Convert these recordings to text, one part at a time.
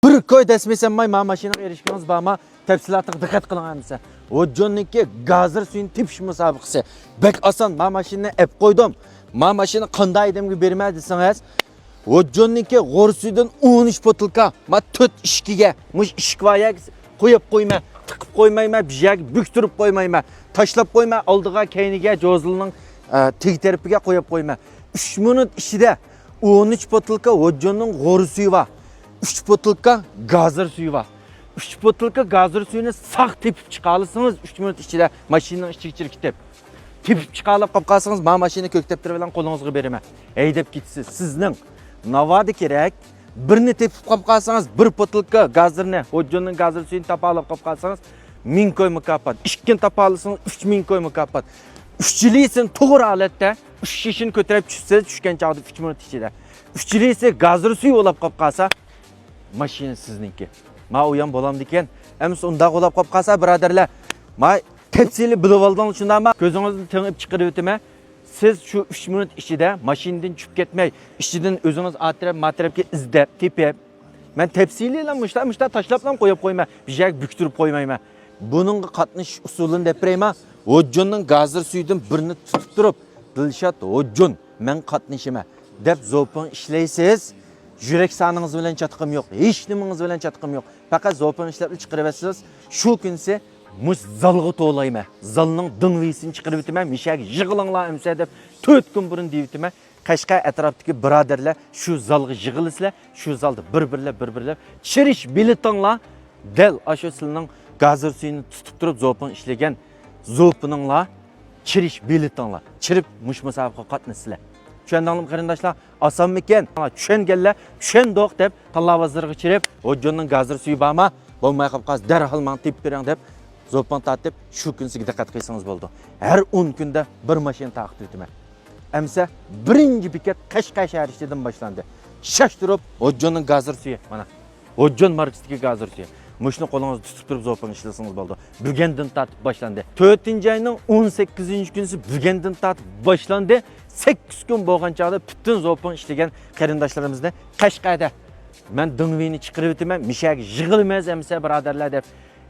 bir koy desmesem ma mashinaga erishganimiz bormi? Tafsilotga diqqat qiling hamsa. O'jonniki gazir suyini tepish musobaqasi. Bek oson, ma mashinani ep qo'ydim. Ma mashina qanday demga bermadi desangiz, O'jonniki g'orsuydan 13 botilka, ma 4 ishkiga, mush ishkvoya qo'yib qo'yma, tiqib qo'ymayman, bijak buktirib qo'ymayman, tashlab qo'yma, oldiga, keyniga, jo'zilining teg tarafiga qo'yib qo'yma. 3 minut ichida 13 botilka o'jjonning g'orsuyi va 3 botilka gazir suyi va 3 botilka gazir suyini saq tepib chiqarsangiz 3 minut ichida mashinaning ichiga kirkitib tepib chiqarib qolib qolsangiz, men mashina ko'kteptir bilan qo'lingizga beraman. Haydab ketsiz. Sizning navodi kerak. Birini tepib qolib qolsangiz, bir botilka gazirni, o'jjonning gazir suyini topa olib qolib qolsangiz, 1000 ko'y mukofot. Ishkin topa olsangiz 3000 ko'y mukofot. Uchchiliksin to'g'ri holatda 3 shishini ko'tarib tushsangiz, tushgan chog'da 3 minut ichida. Uchchiliksa gazir suyi olib qolib qolsa, mashina sizniki. Ma u ham bo'lamdi ekan. Emas unda olib qolib qolsa, birodarlar, ma tepsili bilib oldim shundami? Ko'zingizni tengib chiqarib o'taman. Siz shu 3 minut ichida mashinadan tushib ketmay, ichidan o'zingiz atrofga izdab, tepib, men tepsililar mushta tashlab ham qo'yib qo'yma, bijak buktirib qo'ymayman. Buning qatnash usulini deb berayman. O'jjonning gazir suyidan birini tutib turib, Dilshod o'jjon, men qatnashima deb zo'pin ishlaysiz. Yurak soningiz bilan chatqim yo'q, hech nimangiz bilan chatqim yo'q. Faqat zo'pin ishlab chiqaraversiz. Shu kunsi mush zalga to'layman. Zalning dingvisini chiqarib o'taman, mishak yig'ilinglar amsa deb 4 kun burun deyibman. Qashqar atrofdagi birodarlar shu zalga yig'ilisizlar, shu zalda bir-birlab chirish biletinglar del ashu sizning gazir suyini tutib turib zo'pin ishlagan zo'pininglar chirish biletinglar. Chirib mush musobaqa qatnashsizlar. Tushundingmi qarindoshlar? Osonmikan? Tushunganlar, tushundoq deb tallavazirga chirib, o'jjonning gazir suyi bormi? Bo'lmay qolib qolsa, darhol men tepib bering deb zo'pin tatib, shu kunsiga diqqat qilsangiz bo'ldi. Har 10 kunda bir mashina taqdim etaman. Amsa birinchi bekat Qashqar shahridan boshlandi. Shash turib, o'jjonning gazir suyi, mana. O'jjon markasidagi gazir suyi. Mushni qo'lingizda tutib turib zo'pin ishlasangiz bo'ldi. Bugundan tatib boshlandi. 4-oyning 18-kunisi bugundan tatib boshlandi. 8 kun bo'lgan chog'da butun zo'pin ishlagan qarindoshlarimizni Qashqarda men dingvini chiqarib o'taman, mishak yig'ilmaz amsa birodarlar deb.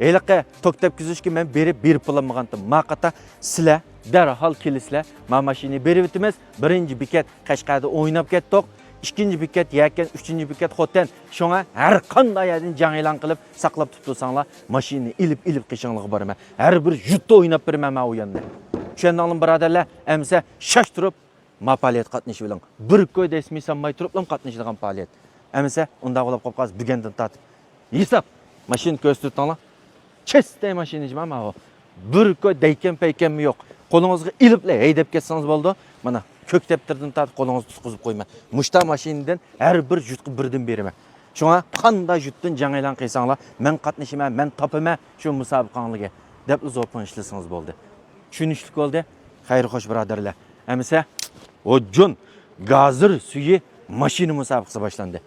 Eliqqa to'xtab kuzishga men berib bo'lmagandim. Maqata sizlar darhol kelisizlar. Men mashinani berib o'tamiz. Birinchi bekat Qashqarda o'ynab ketdik. Ikkinchi bekat Yakan, uchinchi bekat Xotan. Shunga har qanday yerdan jang e'lon qilib saqlab tutsanglar, mashinani ilib qishinglarga boraman. Har bir jutda o'ynab beraman men u yerda. Tushundingmi birodarlar? Amsa shash turib ma'paliyat qatnashi bilan bir ko'y desmay sanmay turib ham qatnashadigan faoliyat. Amsa unda bo'lib qolib bugundan tatib. Hisob mashina ko'rsatdinglar. Chestay mashinajima mana bu. Bir ko'y deykan paykanmi yo'q. Qo'lingizga ilibla haydab ketsangiz bo'ldi. Mana ko'kteptirdan tatib qo'lingizni tutqizib qo'yma. Mushta mashinadan har bir jutqa birdan beraman. Shunga qanday jutdan jang e'lon qilsanglar, men qatnashaman, men topaman shu musobaqangizga deb zo'pin ishlasangiz bo'ldi. Tushunishlik bo'ldi. Xayr xo'sh birodarlar. Amsa o'jjon gazir suyi mashina musobaqasi boshlandi.